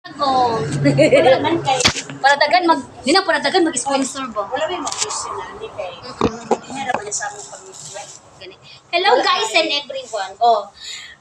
Ako. Wala man kay Panatagan mag-sponsor ba? wala may mag-question na hindi kay hindi na ba sa among pamilya. Gani. Hello guys and everyone. Oh,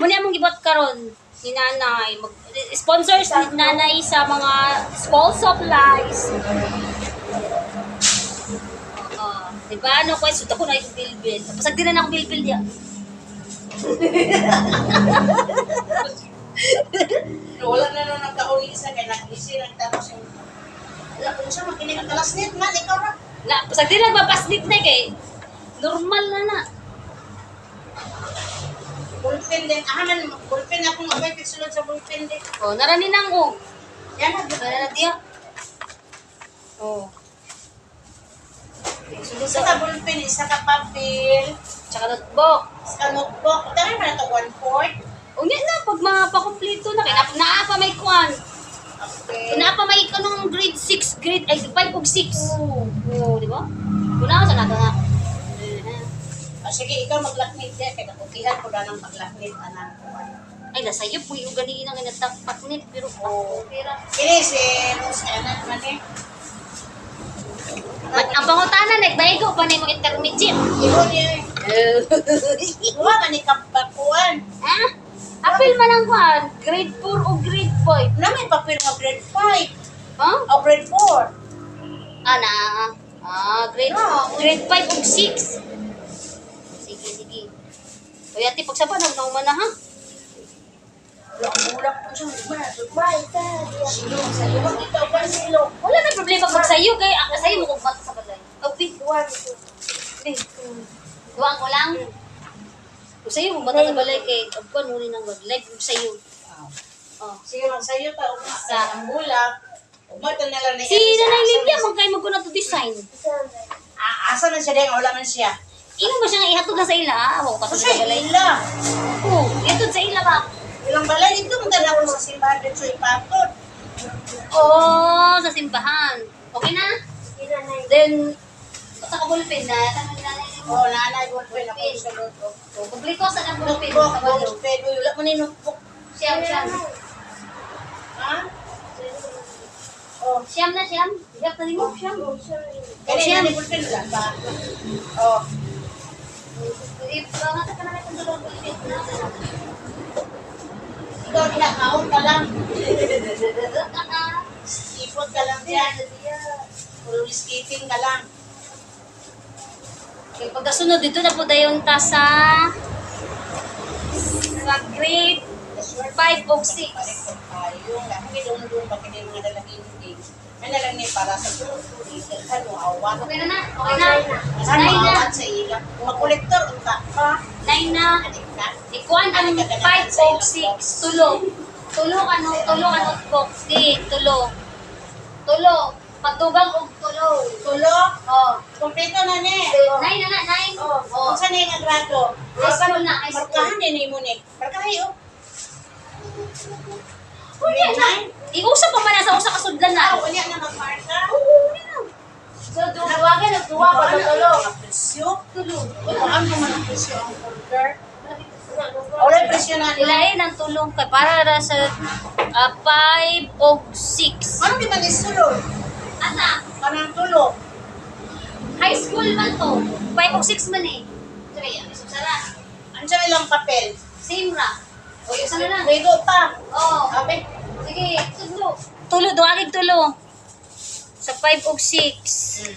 muna mong gibot karon ni nanay sponsors ni nanay sa mga school supplies. Diba ano ko suta ko na yung bilbil. Tapos agdi na ako bilbil dia. Wala na nung nagkauli sa kay nag-isi tapos yung wala ko siya makinig ang kalasnit man ikaw ra. Na, tapos agdi na magpapaslit na kay normal na. Bulpen din. Ahaman, bulpen akong abay sulod sa bulpen din. Oh, narani nang oh. Yan na, Nara na dia. Oh. Sulod isa sa ka bulpen, isa ka papel, tsaka notebook. isa ka notebook. Dahil man ito 1/4. Unya na, pag mapakompleto na, kaya naa pa may kwan. Okay. Naa pa may kanong grade 6, grade, ay, 5 o 6. Oo, di ba? Kuna sa nata na. Sige, ikaw maglaknit din. Kaya nakukihan ko na ng paglaknit. Anak ko. Ay, nasa iyo po yung ganiin ang inatapat nit, pero pera. Kini si Rose, anak man eh. Ang pangutanan, nagbayigo pa na yung intermediate. Iho niya eh. Huwa man ni kabakuan. Ah? Apil man ang kwan, grade 4 o grade 5. Na may papel nga grade 5. Ha? O grade 4. Ana, grade, No. grade 5 o 6. Sige, sige. O yati, pagsapa na naman na ha? Ulak ko siya. Goodbye, Silo, sa'yo. Bakit ito ba silo? Wala na problema pag sa'yo, kaya ang sa'yo mo kung bata sa balay. Oh, big. Duwang ko lang. Kung sa'yo, kung bata sa balay, kay abban mo rin ang like kung sa'yo. Oh. Sige lang sa'yo ta. Sa bulak. Umata na lang Si Nanay Livia, magkay mo ko na to design. Asa man siya din? Wala man siya. Ino ba siya nga ihatod na sa ila? Ako pa Kasi sa balay. ila. Oo, ihatod sa ila ba? Ilang balay dito. Munta na ako sa simbahan dito ipatod. Oo, sa simbahan. Okay na? Then, sa kabulpin na, tanong ni Nanay Livia. Oo, nanay, bulpen ako sa luto. Publiko sa kabulpin. Notebook, Sa balo. bulpen. Wala mo ni notebook. Siyam, siyam. Ha? Oh. Siyam na, siyam. Hiyap na rin mo, siyam. Kanina ni bulpen wala ba? Oh. Nasa ka namin kung dalawang bulpin. Ikaw kinakaon ka lang. Ipot ka lang dyan. Puro skipping ka lang. Okay, pagkasunod dito na po dayon ta sa grade 5 o 6. Yung kami doon bakit yung mga dalagin hindi. Ano lang ni para sa tulog. Ano, awan. Okay na na? Okay na? Saan Nine na. awan sa ilang? Mag-collector, unta pa. 9 na. Adik na. Ikuan ang 5 o 6. Tulo. Tulo ano box. Di, tulo. Tulo. Pagtugang og tulo. Tulo? Oh. Kompleto na ni. 9 na na, 9. Oh, Oh. kung saan na yung grado? High school na, high school. Markahan din ni mo ni. Markahan yun. Wala na. Iusap pa man sa usa ka sudlan na. Wala na magmarka. So, duwagan og duwa pa tulo. Presyo? Tulo. Wala ang naman ang presyo ang order. Wala yung presyo na nila. Ilahin ang tulong kay para ra sa 5 o 6. Ano di man isulod? Asa? Anong tulog? High school man to. 5 o 6 man eh. Sige, ang isara. Ano siya ilang papel? Same ra. O, yung sana lang. Grado pa. Oo. Sabi, Sige, tulo. Tulo, duwagin tulo. Sa 5 o 6.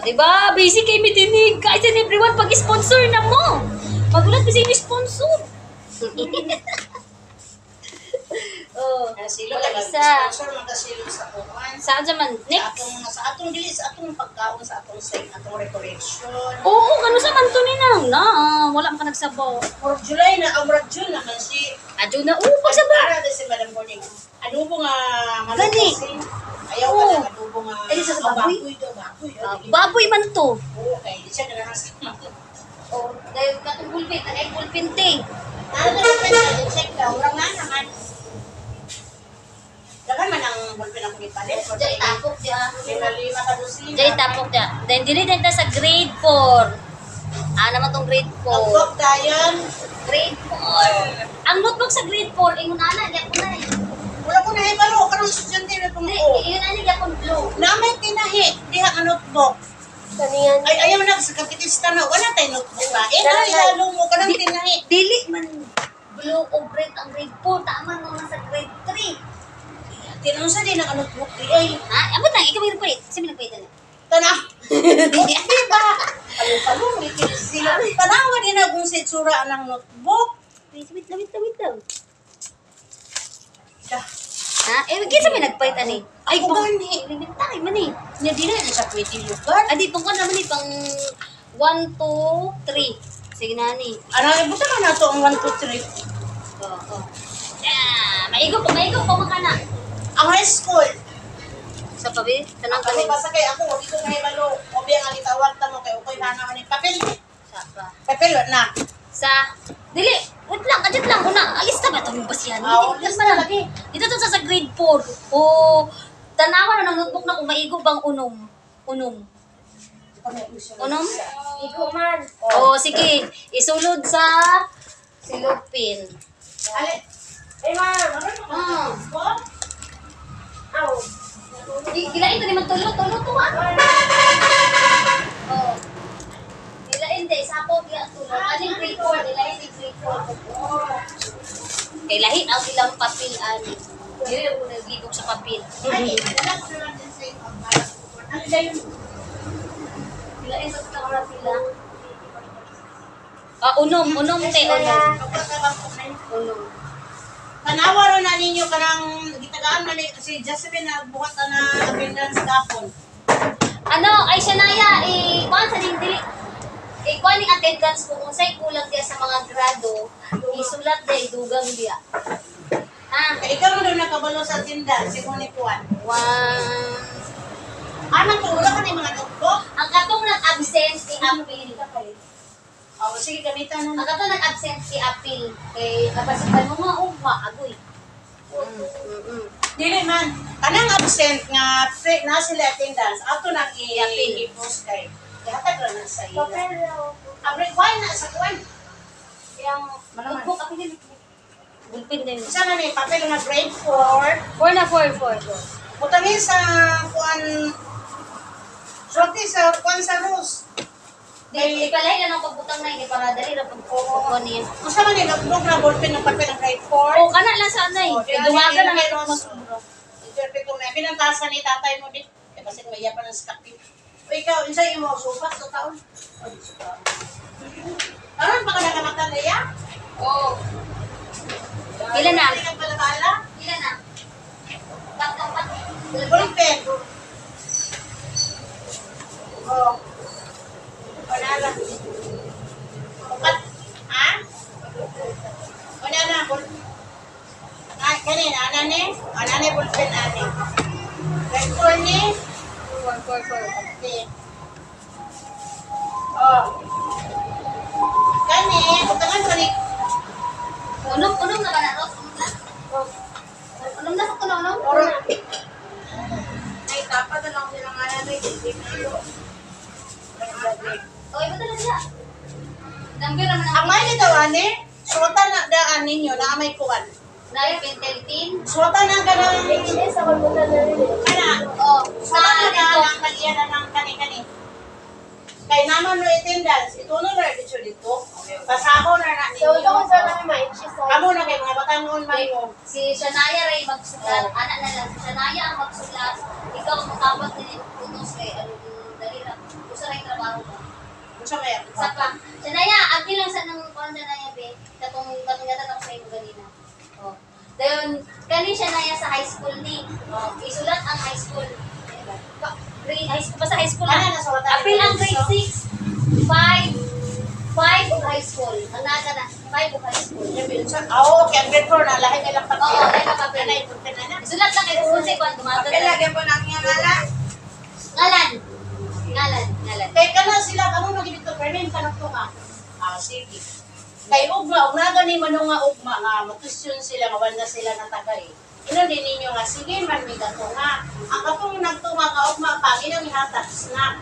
Diba? Basic kay mitinig. Guys and everyone, pag-sponsor na mo. Magulat kasi yung sponsor. Oh, silo wala lang. isa. Sponsor magkasilo sa kuhan. Saan naman? Next. Sa atong dili, sa atong pagkaon, sa atong site, atong recollection. Oo, kano sa man to ni nang na. Wala man ka nagsabaw. Murag July na, ang murag June naman si... Adyo na. Oo, pagsabaw. Para din si Madam Morning. Adobo nga Gani. Ayaw ka Oo. ng adobo nga. Eh, di sa Oh, baboy? Baboy daw, baboy. Baboy man to. Oo, kaya di siya kailangan sa mga. Oh, dahil katong bulpin, ay bulpin te. Ano na pwede check daw, orang nga naman. Dagan man ang bulpin ako ipalit. Jay tapok dia. Lima ka dosina. Jay tapok dia. Then dili din ta sa grade 4. Naman tong grade 4. Notebook dayon. Grade 4. Ang notebook sa grade 4, ingon ana, di ako na eh. Wala ko na tinahi. Diha nga notebook. Kaniyan. Ay, ayaw na sa kapitista na. Wala tayo notebook ba? Ilalo mo ka ng tinahi. Dili man blue o red ang grade 4. Tama mo na sa grade 3. Tinunsa din ang notebook. Ay, Ha? Abot lang, ikaw may nagpait. Sino may nagpait na? tanah. Di ba? Along-along, sila. Tanawa din na kung sa itsura ng notebook. Wait lang. Dah. Ha? Kinsa may nagpait ani? Ay, pang- gani. Elementary man eh. Nya di na sa pwede lugar. Adi, pang naman eh, pang 1, 2, 3. Sige na ni. Ano, ibuta ka na ito ang 1, 2, 3. Oo. Yeah, maigo pa makana. Ang high school. Sa pabi, tanang Kasi kami. basta kay ako, dito na ibalo. Obi ang alitawag tamo kay Ukoy na naman yung papel. Sa pa. Papel na. Sa, dili, wait lang, kadit lang, una, alis na ba ito yung basyan? Alis na lagi. Dito to sa grade 4. O, tanawa na ng notebook na kung maigo bang unom. Unom. Iko man. O, sige, isulod sa silupin. Ale. Ay, ma'am. Ah. Aw. Gilain to naman tulo to ha. Oh. Gilain de sapo dia tulo. Aning grade 4, gilain di grade 4. Kay lahi ang ilang papel ani. Dili ko nagigog sa papel. Ay, dala ko na lang din sa iyo. Ano dahil Gilain sa kamera sila. Unom te unom. Unom. Tanawa ro na ninyo kanang gitagaan man ni si Jasmine na buhat na attendance gapon. Ano, ay Shanaya, kuan sa ding dili. Kuan ning attendance kung unsay kulang diya sa mga grado, isulat day dugang diya. Ha? Kay ikaw ro nakabalo sa attendance si ni Kuan. One. Anang ko wala ka ni mga notebook. Ang katong nag-absent i-appeal. Oh, sige gamitan Ang na. katong nag-absent i-appeal. Kay kapasitan mo nga ugma agoy. Dili man kanang absent nga pre na sila attendance ato nang I-appeal. i-post kay. Hatag ra na sa ila. Papel raw. Abre why na sa Kuan. Yang malaman. Notebook appeal. Bulpin din. Isa na ni papel nga grade 4. 4 na 4. Butangin sa Kuan. Sorti sa Kuan sa Rose. Di ipalay lang ang pagbutang na ini para dali ra pagkukuha niya. Usa man ni notebook na ballpen ng papel ng grade 4. O kana lang sa anay. Kay dumaga na kay nga Rose. Interpret ko may pinantasan ni tatay mo din. Kasi may yapan ng skapin. O ikaw, insay mo supas sa taon? Aron pa ka nakamatan na ya? Oo. Pila na? Hindi ka palabala? Ilan na? Pat. Ballpen. Oh. Wala na. Upat. Ha? Wala na. Ah, kanina, anane ballpen ane. Record ni? 4. Okay. Oh. Kani, butangan ko ni. Unom na ba na ro? Unom na sa tunaw no? Oro. Ay, dapat na lang nilang anane. Hindi na O iba talaga siya. Number naman ang may nito, ane, suwata na daan ninyo na may kuwan. Naya penteltin. Suwata na ganang, Hindi sa kalbutan na rin. kana, O, suwata na dito. ng kaliyan na ng kani-kani. Kay naman no attendance, ito no na dito. Pasaho na na So, ito ninyo. kung saan namin ma-exercise. Amo na kay mga batangon man mo. Si Shanaya ray magsulat. Anak na lang. Si Shanaya ang magsulat. Ikaw ang matapat ni Unos kay ano dali ra. Usa ray trabaho mo. Unsa kaya? Sa pa. Shanaya, agi lang sa nang kuan Shanaya be. Katong yata ako sa imo ganina. Oh. Dayon kani Shanaya sa high school ni. Oh, isulat ang high school. Grade high school basta high school. Ano na suwata? Apil ang grade 6, 5 of high school. Ang naga na 5 of high school. Oo, okay, ang grade 4 na lahi nilang papel. Oo, lahi ng papel. Anay, papel na na. Isulat lang kay Jose kung dumaga Papel na. lagyan po ng iyang ala. Ngalan. Kay kana sila kamo magibito permin kanang to ka. Ah, sige. Kay ugma gani man nga ugma nga matusyon sila nga wala sila natagay. Ino din ninyo nga sige man mi gato nga. Ang katong nagtunga ka ugma pangin ang ihatag snack.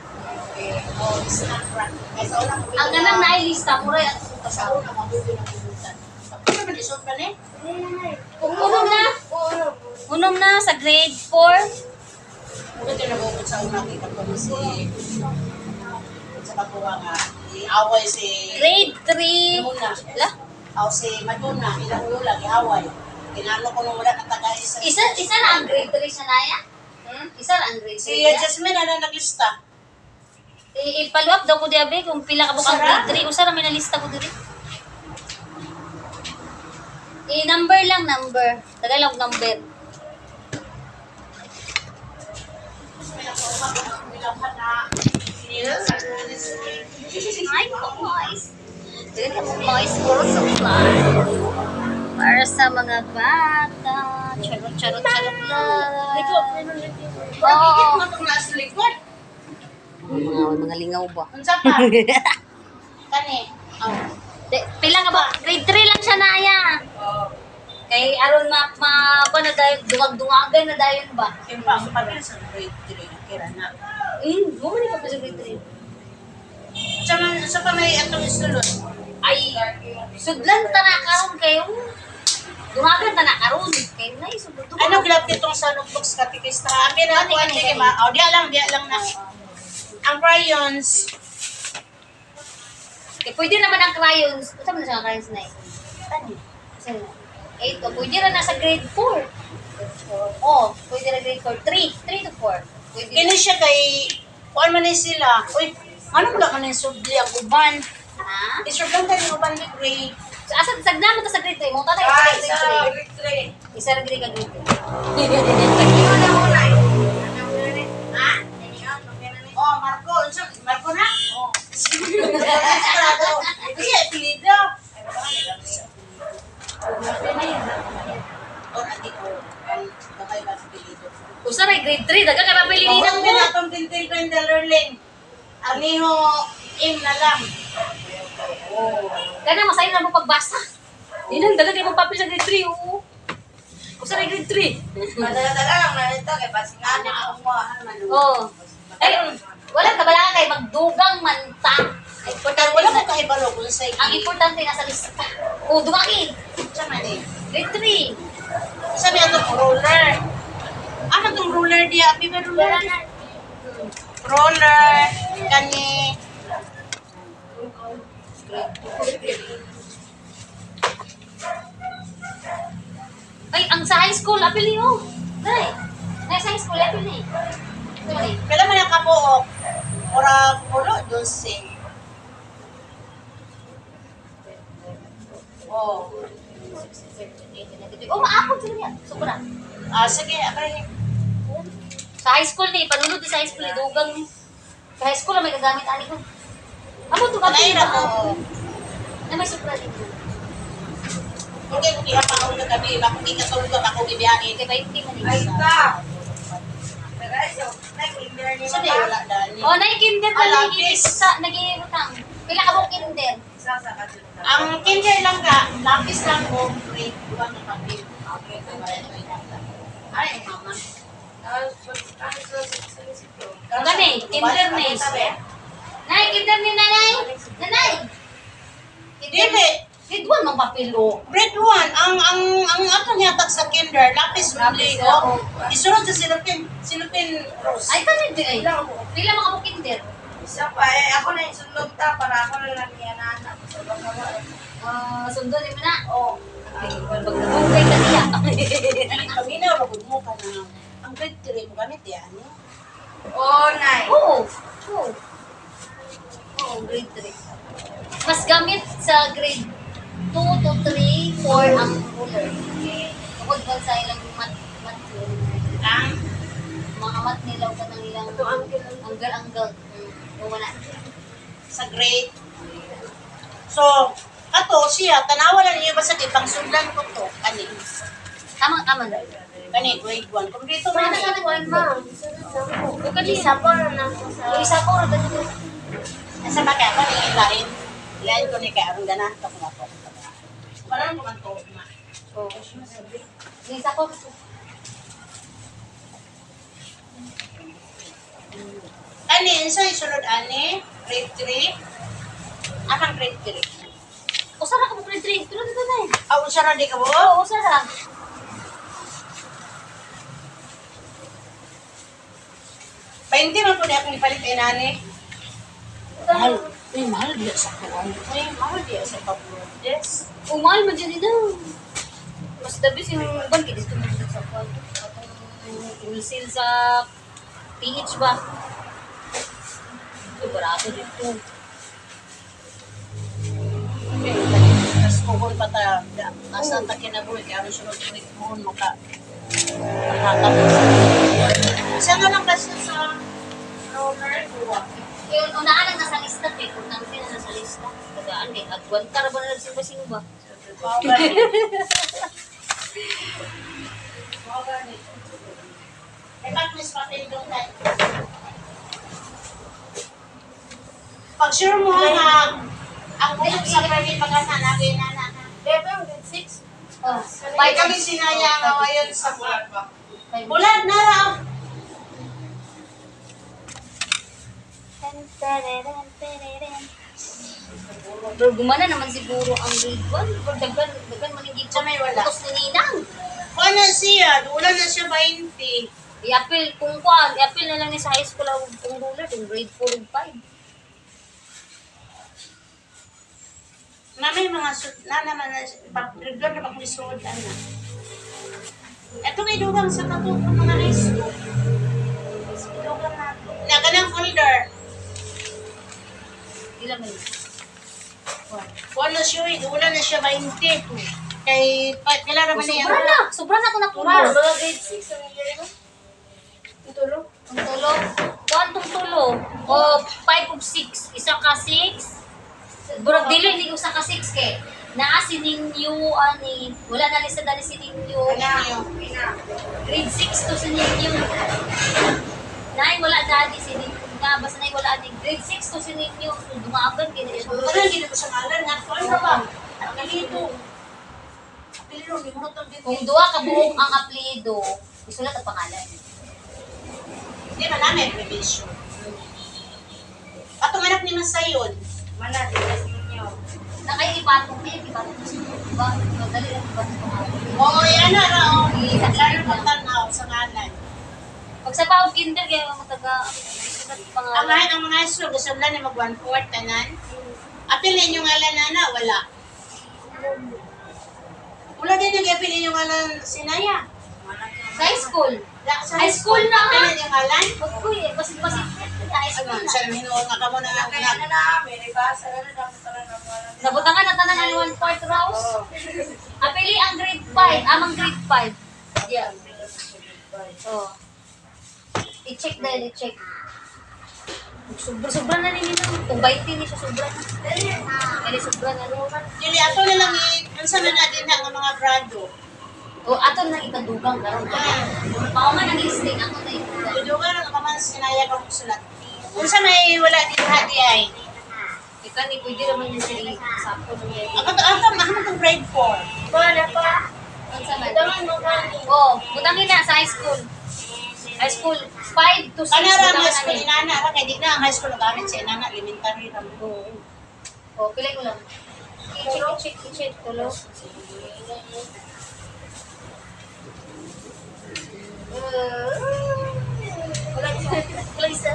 Okay. Oh, snack ra. Kay sa una Ang ganang nailista mo rin at sa una mabuti na pinutan. Ano man isot ba ni? unom na. Oo. Unom na sa grade 4. Kung ito nabukod sa una, kita ko na si sa katuwa nga, iaway si Grade 3. Luna. La? O si Madonna, ilang lula, iaway. Kinano ko nung wala katagay sa... Isa na ang grade 3 siya na ya? Isa na ang grade 3 Si niya? Jasmine, ano naglista? Ipaluap daw ko diabe kung pila ka bukang Usara? grade 3. Usara may nalista ko diri. Number lang, number. Tagalog number. May nakuha ko ng bilanghan na sinila sa Ay, boys. Dito mo boys for supply. Para sa mga bata. Charot lang. Oo. Ano itong nasa likod? Mga lingaw ba? Unsa pa? Kani. Oh. Pila nga ba? Grade 3 lang siya na aya. Kay aron pa na dayon dungag-dungagan na dayon ba? Kimpa, sa papel sa grade 3 na kira na. Bumalik pa sa grade 3. Sa pa may atong isulod. Ay, sudlan ta na karon kayo. Dungagan ta na karon kay nay sudlan. Ano glad itong sa notebooks katikista? Abi na ako Kani, ante kani. ma. Oh, dia lang na. Ang crayons. Kay pwede naman ang crayons. Unsa man siya ang crayons nay? Kani. Ito, pwede na nasa grade 4. Oh, pwede na grade 4. 3 to 4. Pwede Kini na. siya kay kuan man ni sila. Uy, ano ba man subli ang uban? Ha? Isurban ka ni uban ni grade. So, asa sagna mo ta sa grade 3. Mo ta na Ay, grade sa 3. grade 3. Isa ra grade ka grade 3. Ano na mo na? Ha? Oh, Marco, Marco na? Oh. Kasi apelido. Oh, ati ko. Bakay ba apelido? Usa ra grade 3 daga ka mapili ni Ang mo. pinatong tintil ko yung Lerling. Aniho, im na lang. Oh. Kana masayo na mo pagbasa. Ilang daga kay mo papel sa grade 3 oo. Usa ra grade 3. Madala-dala lang na ito kay pasingan na ako mo. Oh. Ay, wala ka bala kay magdugang manta. Importante wala mo kahibalo kung sa Ang importante nasa lista. Oh, dumakin. Sa man eh. Grade 3. Sabi ato roller. Ano tong roller dia? Abi ba roller? Roller. Kani. Ay, ang sa high school apil niyo. Nay. Nay sa high school apil ni. Sorry. Kailan man nakabuok? Ora pulo, 12. Oh. Oh, maapod sila niya. Sobra. Ah, sige, abay. Sa high school ni, panunod ni sa high school ni, dugang ni. Sa high school na may gagamit ani ko. Amo to Alay kapil na na. ko. Na may sobra dito. Okay, kung ihapang ka kami, bako di ka tulog ka, bako bibiyahin. Kaya 20 man Ay, isa. ka. Sabi, wala dali. Oh, na kinder Ah, na lapis. nag-iibutang. Pila ka mo kinder? Ang kinder lang ka, lapis lang ko, grade 1 na papel. Okay, ay, mama. Ang gani, kinder ni. Nay, kinder ni nanay. Nanay. Dili, Grade 1 mang papilo. grade 1, ang ato niya sa kinder, lapis Lapis, muli oo. Isunod sa silupin rose. Ay, kanil di ay. Pila mga mo kinder? Isa pa eh, ako na yung sunod ta para ako na lang yan anak. Sundo ni mo na. Oh. Pag-nabugay ka niya. Kami na, magod mo ka na. Ang grade 3 mo gamit yan. Oh, nay. Oo. Oo. Oo, grade 3. Mas gamit sa grade 2 to 3, 4 ang ruler. Kapag ba sa ilang mat Ang mga mat nila o kanang ilang anggal. O wala. sa grade. So, ato siya, tanawa lang niyo ba sa pang sundan ko to? Kani. Tama. Kani, grade 1. Kung dito Wala man na eh. ka ma'am. Isa po na nasa sa... Isa po, ganito. Nasa ba kaya pa ni lain? Lain ko ni kaya ang ganan to kuma to. Parang ko man to. Oh. Isa po. Ani, sa isunod ani, grade 3. Anong grade 3? Usara ka mo grade 3. Pero dito na eh. Ah, usara di ka mo? Oo, usara. 20 man po na akong ipalit kay nani. Mahal. Mahal diya sa kuwan. Mahal diya sa pabulan. Yes. Umay man dyan na. Mas dabi yung ban kaya dito mo sa kwan. Atong wholesale sa PH ba? Ito barato dito. Tapos kung pa tayo, asa ta kinabuhi, kaya ano sunod ulit mo, nakakapos. Isa nga lang kasi sa roller, Yung unaan ang nasa lista kay kung nang pina nasa lista. Tagaan eh. Agwan ka ba na simba-simba? Eh, ba't mas papel doon tayo? Pag sure mo nga, ang buong sa permit pagkasanagay na na. Bebe, yung grade 6. Oh, May kami sinaya nga ngayon sa bulan. Bulan na raw. Pero gumana naman siguro ang grade 1. Pero daggan manigit Sa may wala. Tapos ni Ninang. Ano siya? Ulan na siya 20. I-appeal, kung kuan, i-appeal na lang niya sa high school ang kung ruler, kung grade 4 and 5. Mamay mga na naman na regular na paglisuod na. Ito may dugang sa katong mga high school. Dugang na ito. Naganang folder. Ilan mo yun? Wala siya, ulan na siya 20. Kay, kailan naman niya? Sobra na ako na Mga puno. grade 6 ang year no? Itulo? Ang tulo. Kuan tong tulo. O, 5 of 6. Isa ka 6. Burag dili, hindi ko sa ka 6 kay. Naa si Ninyo, ani. Wala na lista dali si Ninyo. Grade 6 to si Ninyo. Nay, wala dali si Ninyo. Nga, basta nay wala ni. Grade 6 to si Ninyo. So, dumagan kaya na siya. Parang hindi ko sa ngalan nga. Ano ba? Ang galito. Piliro, di mo itong dito. Kung duwa ka buong ang apelyido, isulat ang pangalan. Hindi ba namin revision? At umanap ni Masayod. Mana, dilas ninyo. Na kayo ipatong kayo, ipatong sa diba? Madali lang ipatong pangalan. Oo, yan na raw. Iisa Lalo pagtanaw sa ngalan. Pag sa pao kinder, kaya mataga, isulat ang Ang pangalan. kahit ang mga islo, gusto nila ni mag-1/4 tanan. Apil ninyo ngalan na wala. Wala din nag-apil ninyo ngalan sinaya. Sa high school. Sa High school na apil nga. ninyo ngalan. Huwag ko eh, basit-basit. High school Ano, na. siya naman hinuon nga kamo na lang. Kaya na namin, ibasa na dapat talaga ng wala. Nabutangan na tanan ang 1/4 rows. Apili ang grade 5, amang grade 5. Yeah. Oh. I-check dahil, i-check. Sobra na rin nito. Kung 20 ni siya, sobra na. Kaya sobra na rin. Dili, ato na lang unsa man na din ang mga grado. O, ato na itadugang karon. Pao man ang listing, ato na itadugang. Duduga na kaman sinaya ka sulat. Unsa may wala din hadi ay. Ika ni pwede naman yung sili. Sakto na yan. Ako itong grade 4. Wala pa. Ang sama. Tangan mo kani. Oo, butangin na sa high school. High school, 5 to 6. Kanara ang high butangin school na inana, ara kay di na ang high school gamit sa inana elementary ra mo. O, pilay ko lang. I-check, i-check. Tulo. Wala isa.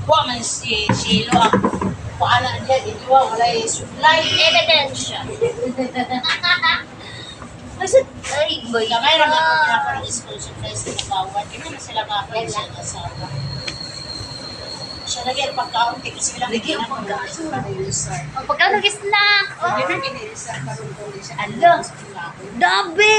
Wa man si Shilo ang kuana diya dito wala supply. Evidence. Masud, ay, boy. Gamay ra man ko ng school supply sa bawat. Hindi na sila kapag sa asawa. Siya lagi ang pagkaunti kasi lang Lagi ang pagkaunti. Ang pagkano snack. Hindi na binilisa karon ko siya. Alo. Dabi.